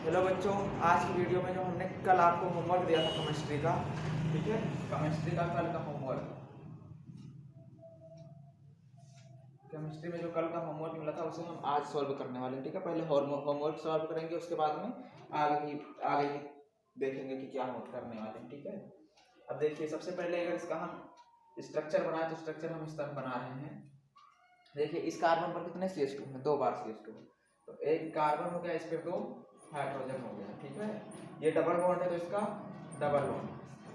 Hello बच्चों, आज की वीडियो में जो हमने कल आपको होमवर्क दिया था केमिस्ट्री का, ठीक है, केमिस्ट्री का कल का होमवर्क, केमिस्ट्री में जो कल का होमवर्क मिला था उसे हम आज सॉल्व करने वाले हैं। ठीक है, पहले होमवर्क सॉल्व करेंगे, उसके बाद में आगे की देखेंगे कि क्या हम करने वाले हैं। ठीक है, अब देखिए सबसे पहले अगर इसका हम स्ट्रक्चर बनाए तो स्ट्रक्चर हम इस तरह बना रहे हैं। देखिए इस कार्बन पर कितने CH2 हैं, 2 बार CH2, तो एक कार्बन हो गया, इस पर 2 हाइड्रोजन हो गया। ठीक है, ये डबल बॉन्ड है तो इसका डबल बॉन्ड,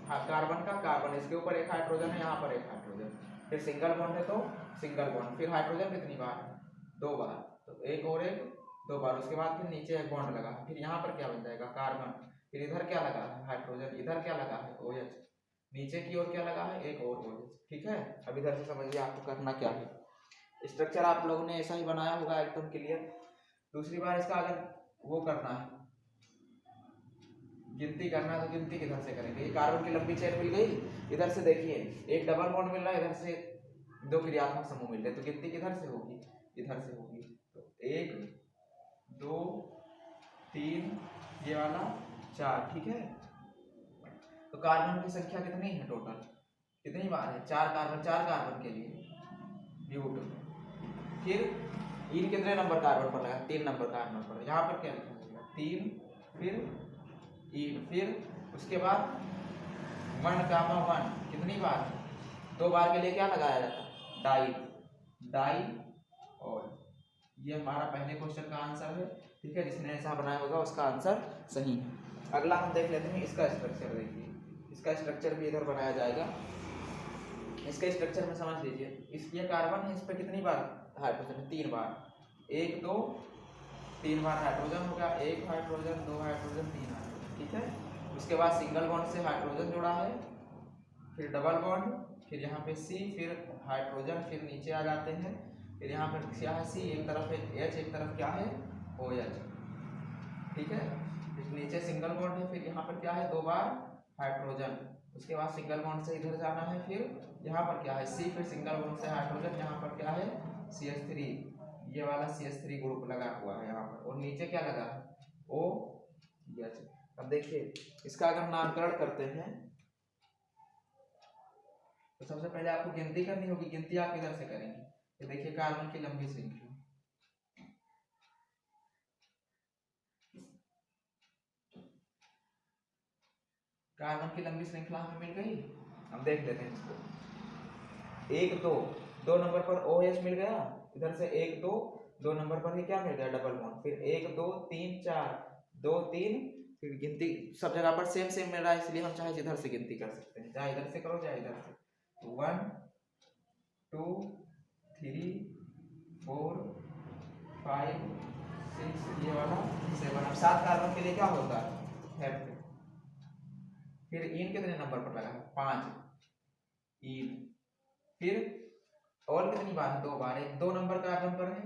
हाँ, कार्बन का कार्बन, इसके ऊपर एक हाइड्रोजन है, यहाँ पर एक हाइड्रोजन, फिर सिंगल बॉन्ड है तो सिंगल बॉन्ड, फिर हाइड्रोजन कितनी बार है, 2 बार, तो एक और एक 2 बार, उसके बाद फिर नीचे एक बॉन्ड लगा, फिर यहाँ पर क्या बन जाएगा कार्बन, फिर इधर क्या लगा है हाइड्रोजन, इधर क्या लगा है OH, नीचे की ओर क्या लगा है एक और OH। ठीक है, अब इधर से समझिए आपको करना क्या है। स्ट्रक्चर आप लोगों ने ऐसा ही बनाया होगा एकदम क्लियर। दूसरी बार इसका अगर वो करना है, गिनती करना है, तो गिनती किधर से करेंगे, कार्बन की लंबी चेन मिल गई, इधर से देखिए एक डबल बॉन्ड मिल रहा है, इधर से 2 क्रियात्मक समूह मिल रहे, तो गिनती किधर से होगी, इधर से होगी, तो 1 2 3 ये वाला 4। ठीक है, तो कार्बन की संख्या कितनी है टोटल, कितनी बार है, 4 कार्बन, 4 कार्बन के लिए ब्यूट, फिर इन कितने नंबर कार्बन पर लगा, 3 नंबर कार्बन पर, यहाँ पर क्या लिखा जाएगा 3, फिर इन, फिर उसके बाद 1, कितनी बार, 2 बार के लिए क्या लगाया जाता है डाई, डाई, और ये हमारा पहले क्वेश्चन का आंसर है। ठीक है, जिसने ऐसा बनाया होगा उसका आंसर सही है। अगला हम देख लेते हैं इसका स्ट्रक्चर। देखिए इसका स्ट्रक्चर भी इधर बनाया जाएगा। इसका स्ट्रक्चर में समझ लीजिए, इस ये कार्बन है, इस पर कितनी बार हाइड्रोजन है, 3 बार, 1 2 3 बार हाइड्रोजन होगा, 1 हाइड्रोजन 2 हाइड्रोजन 3 हाइड्रोजन। ठीक है, उसके बाद सिंगल बॉन्ड से हाइड्रोजन जुड़ा है, फिर डबल बॉन्ड, फिर यहाँ पे C, फिर हाइड्रोजन, फिर नीचे आ जाते हैं, फिर यहाँ पर क्या है C एक तरफ है, H एक तरफ क्या है OH। ठीक है, फिर नीचे सिंगल बॉन्ड है, फिर यहाँ पर क्या है 2 बार हाइड्रोजन, उसके बाद सिंगल बॉन्ड से इधर जाना है, फिर यहाँ पर क्या है C, फिर सिंगल बॉन्ड से हाइड्रोजन, यहाँ पर क्या है CH3, ये वाला CH3 ग्रुप लगा हुआ है यहाँ पर, और नीचे क्या लगा है OH। अब देखिए इसका अगर नामकरण करते हैं तो सबसे पहले आपको गिनती करनी होगी। गिनती आप किधर से करेंगे, ये देखिए कार्बन की लंबी श्रृंखला, कार्बन की लंबी श्रृंखला हमें मिल गई। हम देख लेते हैं इसको, 1 2 2 नंबर पर OH मिल गया, इधर से 1 2 2 नंबर पर ही क्या मिल गया डबल बॉन्ड, फिर 1 2 3 4 2 3, फिर गिनती सब जगह पर सेम सेम मिल रहा है, इसलिए हम चाहे इधर से गिनती कर सकते हैं, चाहे इधर से करो चाहे इधर से, 1 2 3 4 5 6 ये वाला 7। अब 7 कार्बन के लिए क्या होता है, फिर इन कितने नंबर पर लगा है 5 इन, फिर और कितनी बार है 2 बार, एक 2 नंबर कार्बन पर है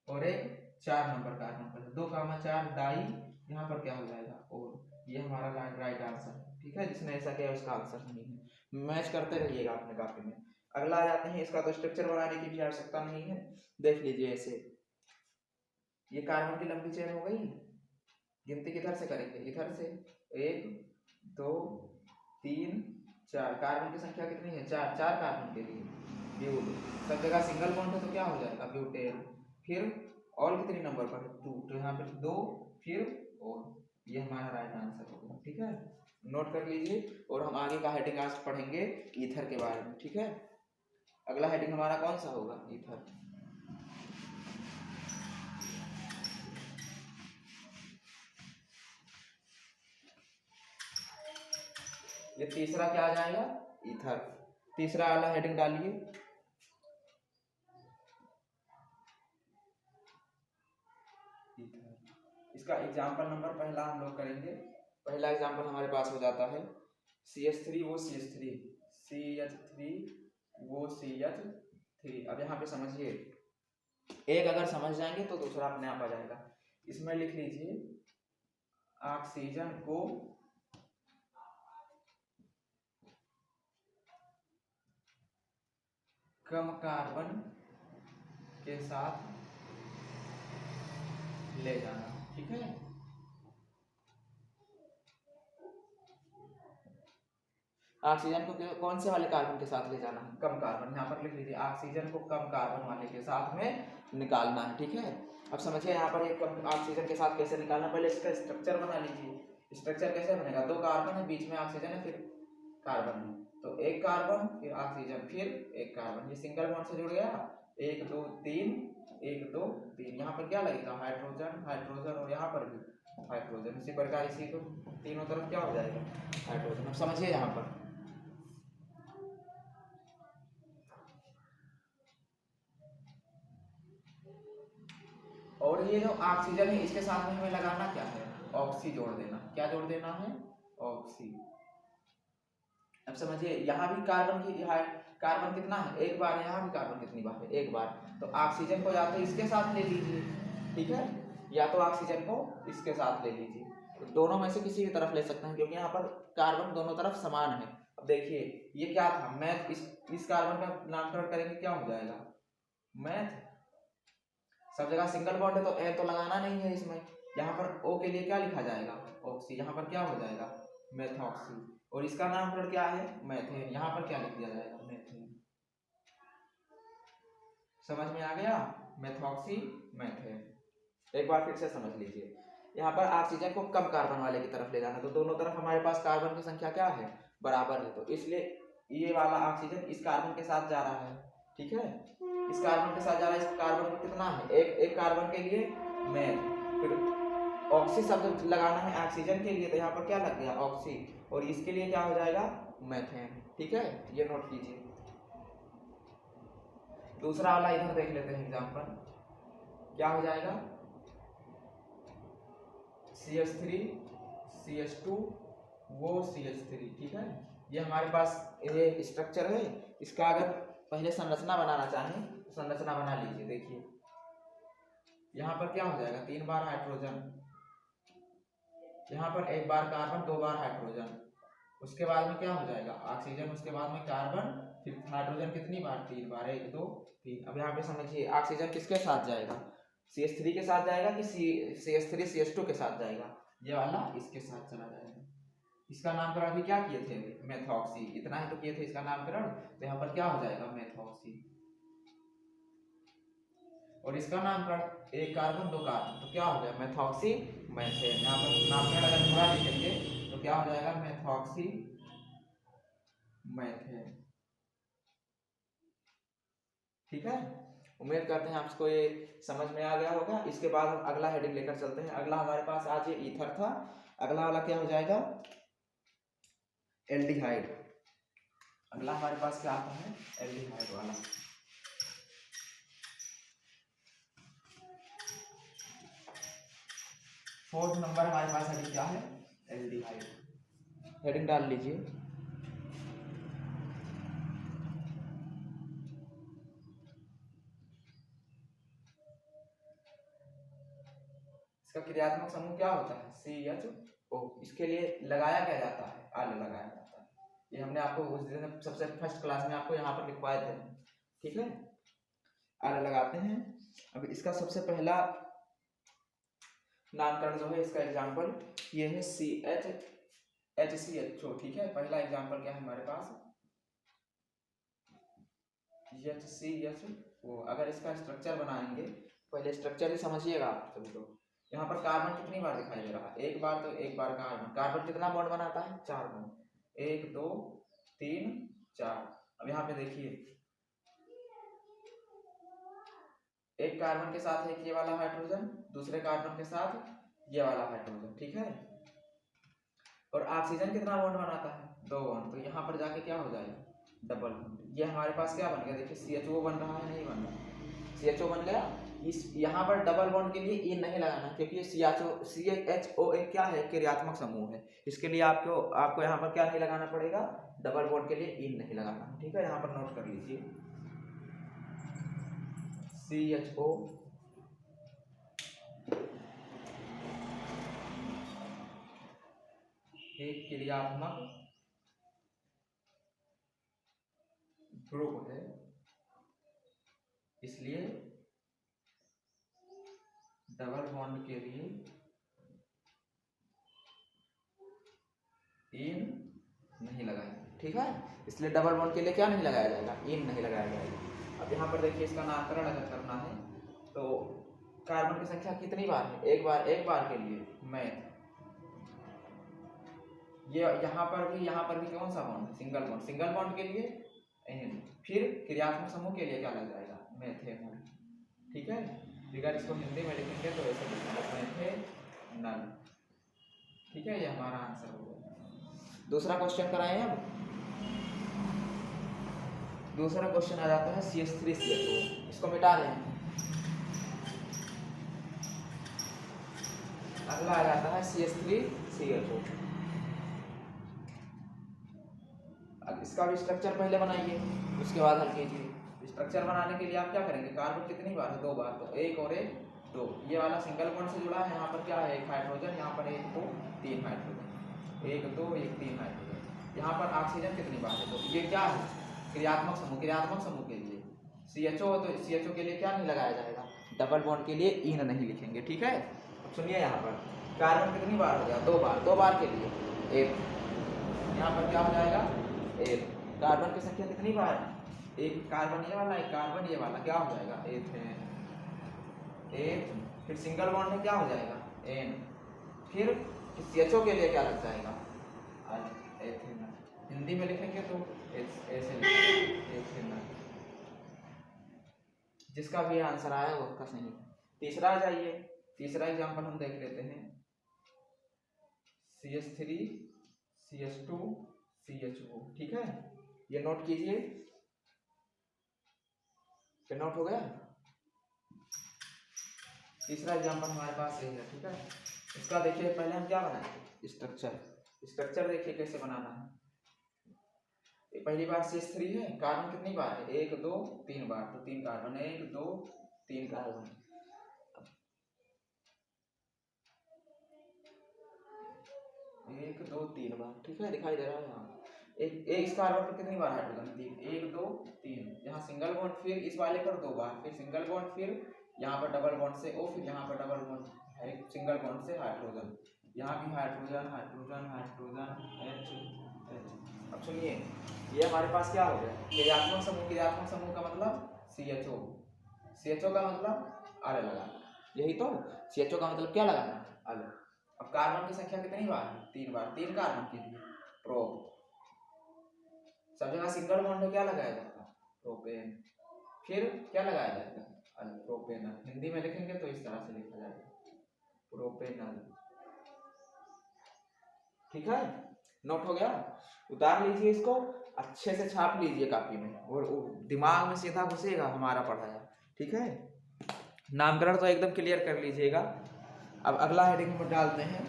और एक 4 नंबर कार्बन पर है, 2 कामा 4 डाई, यहाँ पर क्या हो जाएगा और ये हमारा राइट आंसर है। ठीक है, जिसने ऐसा किया उसका आंसर नहीं है, मैच करते रहिएगा अपने कॉपी में। अगला आ जाते हैं, इसका तो स्ट्रक्चर बनाने की भी आवश्यकता नहीं है, देख लीजिए ऐसे, ये कार्बन की लंबी चेन हो गई, गिनती किधर से करेंगे, इधर से 1 2 3 4, कार्बन की संख्या कितनी है 4, 4 कार्बन के लिए ब्यूट, सब जगह सिंगल बॉन्ड है तो क्या हो जाएगा ब्यूटेन, फिर और कितने नंबर पर 2, तो यहाँ पर 2, फिर और, ये हमारा राइट आंसर होगा। ठीक है, नोट कर लीजिए, और हम आगे का हेडिंग आज पढ़ेंगे ईथर के बारे में। ठीक है, अगला हेडिंग हमारा कौन सा होगा, ईथर। ये तीसरा क्या आ जाएगा, ईथर, तीसरा वाला हेडिंग डालिए। इसका एग्जाम्पल नंबर पहला हम लोग करेंगे, पहला एग्जाम्पल हमारे पास हो जाता है CH3 वो CH3, CH3 वो CH3। अब यहाँ पे समझिए, एक अगर समझ जाएंगे तो दूसरा अपने आप आ जाएगा। इसमें लिख लीजिए ऑक्सीजन को कम कार्बन के साथ ले जाना। ठीक है, ऑक्सीजन को कौन से वाले कार्बन के साथ ले जाना है, कम कार्बन, यहाँ पर लिख लीजिए ऑक्सीजन को कम कार्बन वाले के साथ में निकालना है। ठीक है, अब समझिए यहाँ पर एक कम ऑक्सीजन के साथ कैसे निकालना, पहले इसका स्ट्रक्चर बना लीजिए। स्ट्रक्चर कैसे बनेगा, 2 कार्बन है, बीच में ऑक्सीजन है, फिर कार्बन है, तो एक कार्बन फिर ऑक्सीजन फिर एक कार्बन, ये सिंगल बॉन्ड से जुड़ गया, 1 2 3 1 2 3, यहाँ पर क्या लगेगा हाइड्रोजन हाइड्रोजन, और यहाँ पर भी हाइड्रोजन, इसी प्रकार इसी को तीनों तरफ क्या हो जाएगा हाइड्रोजन। अब समझिए यहाँ पर और ये जो ऑक्सीजन है इसके साथ में हमें लगाना क्या है, ऑक्सी जोड़ देना, क्या जोड़ देना है, ऑक्सी। अब समझिए यहाँ भी कार्बन की कार्बन कितना है, एक बार, यहाँ भी कार्बन कितनी बार है, एक बार, तो ऑक्सीजन को या तो इसके साथ ले लीजिए, ठीक है, या तो ऑक्सीजन को इसके साथ ले लीजिए, तो दोनों में से किसी भी तरफ ले सकते हैं, क्योंकि यहाँ पर कार्बन दोनों तरफ समान है। अब देखिए ये क्या था, मैथ, इस कार्बन का नामकरण करेंगे क्या हो जाएगा, मैथ, सब जगह सिंगल बॉन्ड है तो ए तो लगाना नहीं है इसमें, यहाँ पर ओ के लिए क्या लिखा जाएगा, ऑक्सी, यहाँ पर क्या हो जाएगा मेथॉक्सी, और इसका नामकरण क्या है मेथेन, यहाँ पर क्या लिख दिया जाएगा मेथेन। समझ में आ गया, मेथॉक्सी मेथेन। एक बार फिर से समझ लीजिए, यहाँ पर ऑक्सीजन को कम कार्बन वाले की तरफ ले जाना, तो दोनों तरफ हमारे पास कार्बन की संख्या क्या है, बराबर है, तो इसलिए ये वाला ऑक्सीजन इस कार्बन के साथ जा रहा है, ठीक है, इस कार्बन के साथ जा रहा है, इस कार्बन को कितना है, एक कार्बन के लिए मेथ, फिर ऑक्सी शब्द लगाना है ऑक्सीजन के लिए, तो यहाँ पर क्या लग गया ऑक्सी, और इसके लिए क्या हो जाएगा मेथेन। ठीक है, ये नोट कीजिए। दूसरा वाला इधर देख लेते हैं एग्जांपल, क्या हो जाएगा CH3 CH2 वो CH3, ठीक है, ये हमारे पास ये स्ट्रक्चर है, इसका अगर पहले संरचना बनाना चाहें तो संरचना बना लीजिए। देखिए यहाँ पर क्या हो जाएगा, 3 बार हाइड्रोजन, यहाँ पर 1 बार कार्बन, 2 बार हाइड्रोजन, उसके बाद में क्या हो जाएगा ऑक्सीजन, उसके बाद में कार्बन, फिर हाइड्रोजन कितनी बार, 3 बार, 1 2 3। अब यहाँ पे समझिए ऑक्सीजन किसके साथ जाएगा, CH3 के साथ जाएगा कि CH3 CH2 के साथ जाएगा, ये वाला इसके साथ चला जाएगा। इसका नामकरण भी क्या किए थे, मेथॉक्सी, इतना ही तो किए थे इसका नामकरण, तो यहाँ पर क्या हो जाएगा मेथॉक्सी, और इसका नामकरण 1 कार्बन 2 कार्बन, तो क्या हो गया मेथॉक्सी मेथेन। यहाँ पर नामकरण अगर थोड़ा लिखेंगे तो क्या हो जाएगा मेथॉक्सी मेथेन। ठीक है, उम्मीद करते हैं आपको ये समझ में आ गया होगा। इसके बाद हम अगला हेडिंग लेकर चलते हैं। अगला हमारे पास आज ये ईथर था, अगला वाला क्या हो जाएगा एल्डिहाइड। अगला हमारे पास क्या आता है एल्डिहाइड वाला। फोर्थ नंबर हमारे पास हेडिंग क्या है एल्डिहाइड, हेडिंग डाल लीजिए। इसका क्रियात्मक समूह क्या होता है CHO। इसके लिए लगाया क्या जाता है आल लगाया जाता है, ये हमने आपको उस दिन सबसे फर्स्ट क्लास में आपको यहाँ पर लिखवाए थे, ठीक है, आल लगाते हैं। अब इसका सबसे पहला नामकरण जो है, इसका एग्जाम्पल ये है HCHO, ठीक है, पहला एग्जाम्पल क्या है हमारे पास HCHO। अगर इसका स्ट्रक्चर बनाएंगे, पहले स्ट्रक्चर ही समझिएगा आप सभी लोग। यहाँ पर कार्बन कितनी बार दिखाई दे रहा है, 1 बार, तो 1 बार कार्बन, कार्बन कितना बॉन्ड बनाता है 4 बॉन्ड, 1 2 3 4। अब यहाँ पे देखिए एक कार्बन के साथ एक ये वाला हाइड्रोजन, दूसरे कार्बन के साथ ये वाला हाइड्रोजन, ठीक है, और ऑक्सीजन कितना बॉन्ड बनाता है 2 बॉन्ड, तो यहाँ पर जाके क्या हो जाएगा डबल बॉन्ड। ये हमारे पास क्या बन गया, देखिए CHO बन रहा है, नहीं बन रहा, CHO बन गया। इस यहाँ पर डबल बॉन्ड के लिए ई नहीं लगाना, क्योंकि CHO एक क्या है क्रियात्मक समूह है, इसके लिए आपको यहाँ पर क्या नहीं लगाना पड़ेगा, डबल बॉन्ड के लिए ई नहीं लगाना, ठीक है, यहाँ पर नोट कर लीजिए CHO एक क्रियात्मक ग्रुप है, इसलिए डबल बॉन्ड के लिए इन नहीं लगाएंगे। ठीक है, इसलिए डबल बॉन्ड के लिए क्या नहीं लगाया जाएगा, इन नहीं लगाया जाएगा। अब यहाँ पर देखिए इसका नामकरण अगर करना है तो कार्बन की संख्या कितनी बार है, एक बार के लिए मैथ, ये यहाँ पर भी कौन सा बॉन्ड, सिंगल बॉन्ड के लिए एन, फिर क्रियात्मक समूह के लिए क्या लग जाएगा, मेथेनॉल। ठीक है, अगर इसको हिंदी में लिखेंगे तो ऐसे लिखेंगे मेथेनॉल। ठीक है, ये हमारा आंसर हो गया। दूसरा क्वेश्चन कराएं। अब दूसरा क्वेश्चन आ जाता है CH3CH2, इसको मिटा दें। अगला आ जाता है CH3CH2। अब इसका भी स्ट्रक्चर पहले बनाइए, उसके बाद हल कीजिए। स्ट्रक्चर बनाने के लिए आप क्या करेंगे, कार्बन कितनी बार है, 2 बार, तो एक और एक 2, ये वाला सिंगल बॉन्ड से जुड़ा है, यहाँ पर क्या है, एक हाइड्रोजन, यहाँ पर 1 2 3 हाइड्रोजन, 1 2 1 3 हाइड्रोजन। यहाँ पर ऑक्सीजन कितनी बार है, तो ये क्या है, क्रियात्मक समूह के लिए CHO, तो CHO के लिए क्या नहीं लगाया जाएगा, डबल बॉन्ड के लिए इन नहीं लिखेंगे। ठीक है, अब सुनिए, यहाँ पर कार्बन कितनी बार हो गया, 2 बार के लिए एक, यहाँ पर क्या हो जाएगा, एक। कार्बन की संख्या कितनी बार है, एक कार्बन ये वाला, एक कार्बन ये वाला, क्या हो जाएगा, एथेन। फिर सिंगल बॉन्ड में क्या हो जाएगा, एन। फिर CHO के लिए क्या लग जाएगा, एथेन। हिंदी में लिखेंगे तो एथेन। जिसका भी आंसर आया वो उसका सही। तीसरा आ जाइए, तीसरा एग्जाम्पल हम देख लेते हैं, CH3 CH2 CHO। ठीक है, ये नोट कीजिए, क्या नोट हो गया। तीसरा एग्जाम्पल हमारे पास यही है। ठीक है, इसका देखिए, पहले हम क्या बनाएंगे, स्ट्रक्चर देखिए कैसे बनाना है। पहली बार CH3 है, कार्बन कितनी बार है, 1 2 3 बार, तो 3 कार्बन, 1 2 3 कार्बन, 1 2 3 बार। ठीक है, दिखाई दे रहा है यहाँ। एक इस कार्बन पर कितनी बार हाइड्रोजन, 3, 1 2 3, यहाँ सिंगल बॉन्ड, फिर इस वाले पर 2 बार, फिर सिंगल बॉन्ड, फिर यहाँ पर डबल बॉन्ड से O, फिर यहाँ पर डबल बॉन्ड है, सिंगल बॉन्ड से हाइड्रोजन, यहाँ भी हाइड्रोजन हाइड्रोजन हाइड्रोजन H। अब सुनिए, ये हमारे पास क्या हो गया, क्रियात्मक समूह का मतलब CHO का मतलब अरे लगाना, यही तो, CHO का मतलब क्या लगाना, अरे। अब कार्बन की संख्या कितनी बार है, 3 बार, 3 कार्बन के लिए प्रोप। सब जगह सिंगल बॉन्ड में क्या लगाया जाता है, प्रोपेन। फिर क्या लगाया जाएगा, प्रोपेनल। हिंदी में लिखेंगे तो इस तरह से लिखा जाएगा, प्रोपेनल। ठीक है, नोट हो गया, उतार लीजिए इसको, अच्छे से छाप लीजिए कॉपी में, और दिमाग में सीधा घुसेगा हमारा पढ़ाया। ठीक है, नामकरण तो एकदम क्लियर कर लीजिएगा। अब अगला हेडिंग में डालते हैं,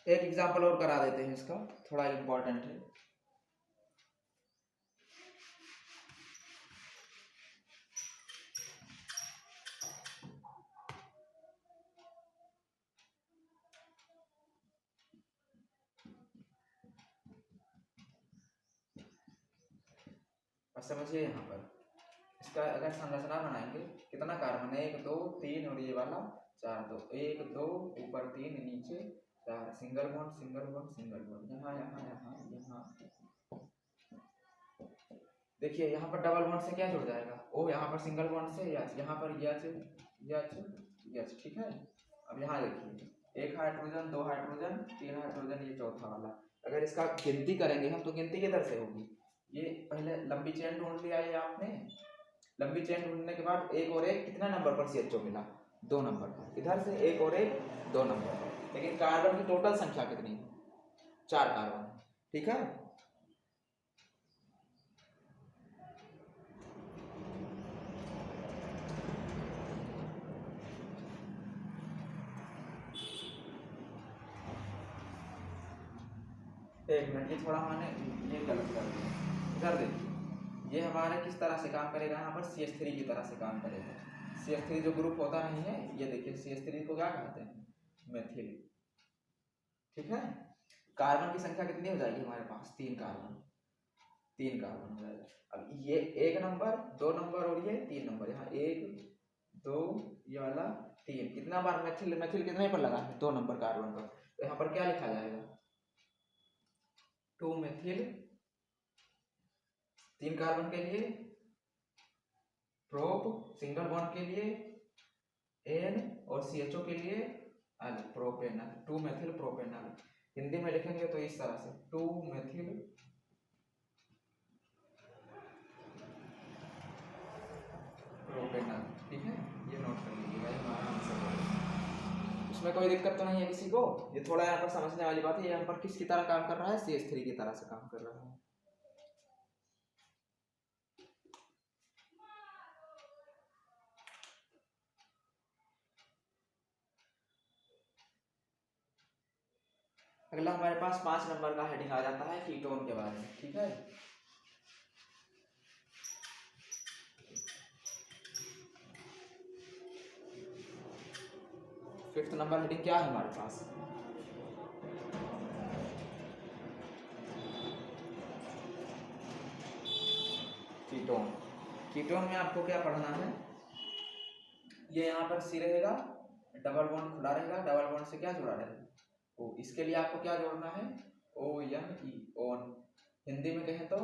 एक एग्जाम्पल और करा देते हैं, इसका थोड़ा इम्पोर्टेंट है। समझिए, यहाँ पर इसका अगर संरचना बनाएंगे, कितना कार्बन है, 1 2 3 और ये वाला 4, तो 1 2 ऊपर 3 नीचे 4, single bond single bond single bond, यहाँ यहाँ यहाँ यहाँ। देखिए यहाँ पर डबल बॉन्ड से क्या जुड़ जाएगा, ओ यहाँ पर सिंगल बॉन्ड से H, यहाँ पर H। ठीक है, अब यहाँ देखिए, 1 हाइड्रोजन 2 हाइड्रोजन 3 हाइड्रोजन, ये चौथा वाला। अगर इसका गिनती करेंगे हम, तो गिनती किधर से होगी, ये पहले लंबी चेन ढूंढ लिया है आपने, लंबी चेन ढूंढने के बाद एक और एक कितना नंबर पर CHO मिला, 2 नंबर पर, इधर से एक और एक 2 नंबर पर। लेकिन कार्बन की टोटल संख्या कितनी है, 4 कार्बन। ठीक है, एक मिनट, ये थोड़ा मैंने ये गलत कर दिया, इधर देखिए, ये हमारे किस तरह से काम करेगा, यहाँ पर CH3 की तरह से काम करेगा। CH3 जो ग्रुप होता नहीं है, ये देखिए CH3 को क्या कहते हैं, मेथिल। ठीक है, कार्बन की संख्या कितनी हो जाएगी हमारे पास, 3 कार्बन हो जाएगा। अब ये 1 नंबर 2 नंबर और ये 3 नंबर, यहाँ 1 2 ये वाला 3, कितना बार मेथिल कितने पर लगा है, 2 नंबर कार्बन पर, तो यहाँ पर क्या लिखा जाएगा, 2 मेथिल, 3 कार्बन के लिए प्रोप, सिंगल बॉन्ड के लिए एन और CHO के लिए अल, प्रोपेनल, 2 मेथिल प्रोपेनल। हिंदी में लिखेंगे तो इस तरह से 2 मेथिल प्रोपेनल। ठीक है, ये नोट कर लीजिएगा, ये हमारा आंसर है। इसमें कोई दिक्कत तो नहीं है किसी को? ये थोड़ा यहाँ पर समझने वाली बात है, ये यहाँ पर किसकी तरह काम कर रहा है? CH3 की तरह से काम कर रहा है। अगला हमारे पास 5 नंबर का हेडिंग आ जाता है कीटोन के बारे में। ठीक है, फिफ्थ नंबर हेडिंग क्या है हमारे पास? कीटोन। कीटोन में आपको क्या पढ़ना है? ये यहाँ पर C रहेगा, डबल बॉन्ड खुला रहेगा, डबल बॉन्ड से क्या जुड़ा रहेगा? ओ। इसके लिए आपको क्या जोड़ना है? ONE, own. हिंदी में कहें तो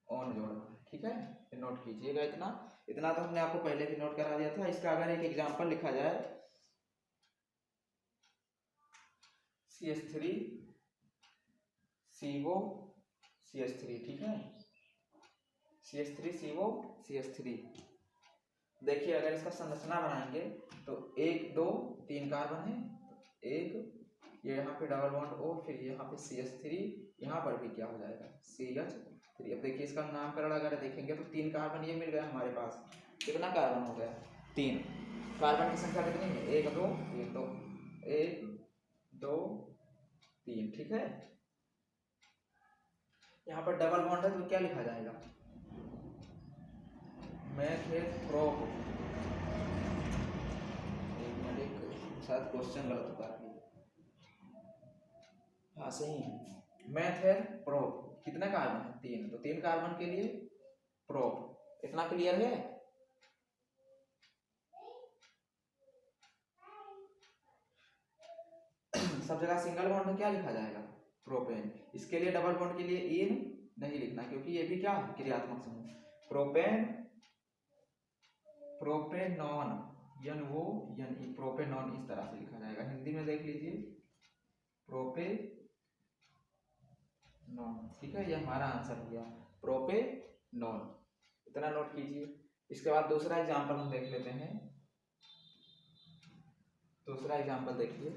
ऑन जोड़ना है। ठीक है, नोट कीजिएगा। इतना इतना तो हमने आपको पहले भी नोट करा दिया था। इसका अगर एक एग्जांपल लिखा जाए, CH3 CO CH3। ठीक है, CH3 CO CH3। देखिए अगर इसका संरचना बनाएंगे तो 1 2 3 कार्बन है, एक ये यहाँ पे डबल बॉन्ड O, फिर यहाँ पे CH3, यहाँ पर भी क्या हो जाएगा? CH3। अब देखिए इसका नामकरण अगर देखेंगे तो 3 कार्बन ये मिल गया हमारे पास। कितना कार्बन हो गया? 3। कार्बन की संख्या कितनी है? 1 2 1 2 1 2 3। ठीक है, यहाँ पर डबल बॉन्ड है तो क्या लिखा जाएगा? मेथेप्रोप। शायद क्वेश्चन गलत होता है। हाँ सही है, मेथेप्रोप। कितना कार्बन है? 3। तो 3 कार्बन के लिए प्रोप। इतना क्लियर है? सब जगह सिंगल बॉन्ड में क्या लिखा जाएगा? प्रोपेन। इसके लिए डबल बॉन्ड के लिए इन नहीं लिखना, क्योंकि ये भी क्या है? क्रियात्मक समूह। प्रोपेन, प्रोपेनॉन, NO प्रोपेनॉन इस तरह से लिखा जाएगा। हिंदी में देख लीजिए, प्रोपेनॉन। ठीक है, ये हमारा आंसर हो गया, प्रोपेनॉन। इतना नोट कीजिए। इसके बाद दूसरा एग्जांपल हम देख लेते हैं। दूसरा एग्जांपल देखिए,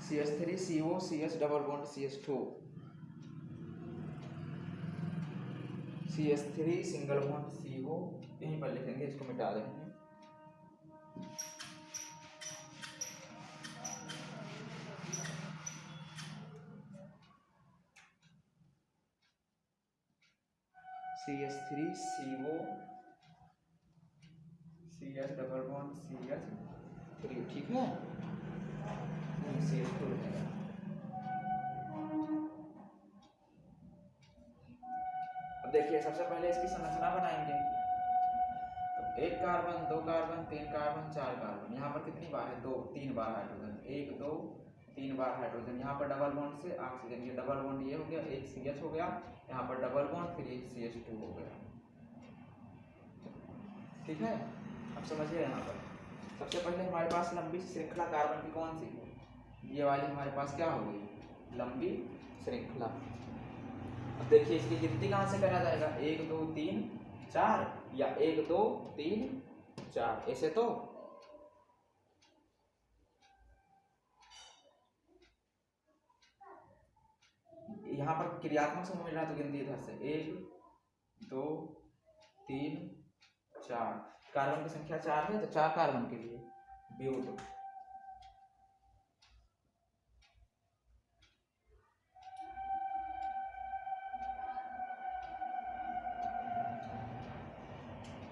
CH3 CO CH double bond CH2, CH3 single bond CO, यहीं पर लिखेंगे, इसको मिटा देंगे। CH3 CO CH double bond CH3। ठीक है, CH2 लिखेगा। अब देखिए सबसे पहले इसकी संरचना बनाएंगे तो 1 कार्बन 2 कार्बन 3 कार्बन 4 कार्बन। यहाँ पर कितनी बार है? 2 3 बार हाइड्रोजन, 1 2 3 बार हाइड्रोजन। यहाँ पर डबल बॉन्ड से ऑक्सीजन, ये डबल बॉन्ड ये हो गया, एक CH हो गया, यहाँ पर डबल बॉन्ड, फिर एक CH2 हो गया। ठीक है, अब समझिए यहाँ पर सबसे पहले हमारे पास लंबी श्रृंखला कार्बन की कौन सी है? ये वाली हमारे पास क्या हो गई? लंबी श्रृंखला। अब देखिए इसकी गिनती कहाँ से करा जाएगा? 1 2 3 4 या 1 2 3 4, ऐसे तो यहाँ पर क्रियात्मक समूह मिल रहा है तो गिनती इधर से 1 2 3 4। कार्बन की संख्या 4 है तो 4 कार्बन के लिए ब्यूट।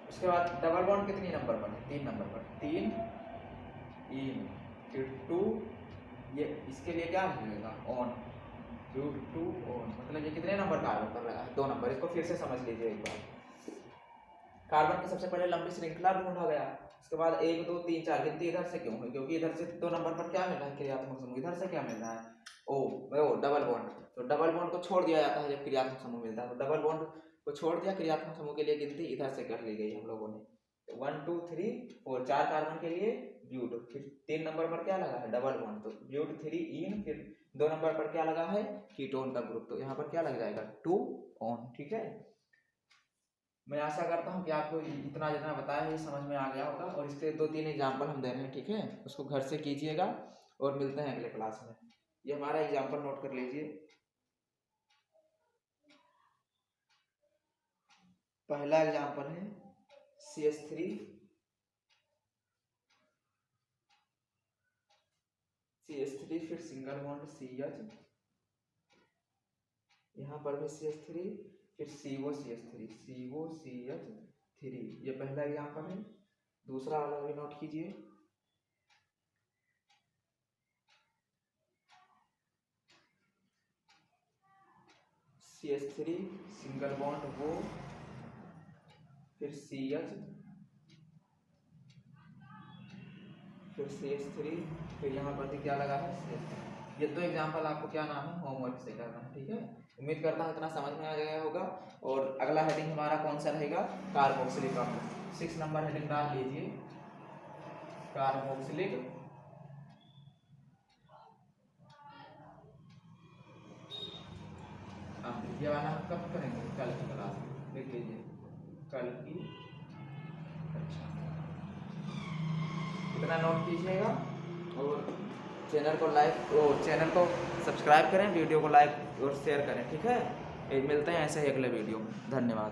उसके बाद डबल बॉन्ड कितनी नंबर पर है? 3 नंबर पर, 3 इन, फिर 2, ये इसके लिए क्या मिलेगा? ऑन, ब्यूट 2 ऑन। मतलब ये कितने नंबर कार्बन पर रहा है? 2 नंबर। इसको फिर से समझ लीजिए एक बार। कार्बन की सबसे पहले लंबी श्रृंखला ढूंढा गया, उसके बाद 1 2 3 4 गिनती इधर से क्यों है? क्योंकि इधर से 2 नंबर पर क्या मिल रहा है? क्रियात्मक समूह। इधर से क्या मिल रहा है? ओ डबल बॉन्ड, तो डबल बॉन्ड को छोड़ दिया जाता है जब क्रियात्मक समूह मिलता है, तो डबल बॉन्ड को छोड़ दिया, क्रियात्मक समूह के लिए गिनती इधर से कर ली गई हम लोगों ने। 1 2 3 4 4 कार्बन के लिए ब्यूट, फिर 3 नंबर पर क्या लगा है डबल बॉन्ड, तो ब्यूट 3 इन, फिर 2 नंबर पर क्या लगा है कीटोन का ग्रुप, तो यहाँ पर क्या लग जाएगा 2 ऑन। ठीक है, मैं आशा करता हूँ कि आपको इतना जितना बताया ये समझ में आ गया होगा, और इसके 2-3 एग्जाम्पल हम दे रहे हैं। ठीक है, उसको घर से कीजिएगा और मिलते हैं अगले क्लास में। ये हमारा एग्जाम्पल नोट कर लीजिए। पहला एग्जाम्पल है CH3 फिर सिंगल बॉन्ड CH, यहाँ पर भी CH3 फिर COCH3, ये पहला एग्जाम्पल है। दूसरा वाला भी नोट कीजिए, CH3 सिंगल बॉन्ड वो, फिर CH, फिर CH3, फिर यहाँ पर भी क्या लगा है CH3। ये 2 एग्जाम्पल आपको क्या नाम है होमवर्क से करना है। ठीक है, उम्मीद करता हूँ इतना समझ में आ गया होगा। और अगला हेडिंग हमारा कौन सा रहेगा, कार्बोक्सिलिक अम्ल। 6 नंबर हेडिंग डाल लीजिए, कार्बोक्सिलिक अम्ल। ये वाला हम कब करेंगे, कल की क्लास में, लिख लीजिए कल की। अच्छा, इतना नोट कीजिएगा, और चैनल को सब्सक्राइब करें, वीडियो को लाइक और शेयर करें। ठीक है, मिलते हैं ऐसे ही अगले वीडियो में। धन्यवाद।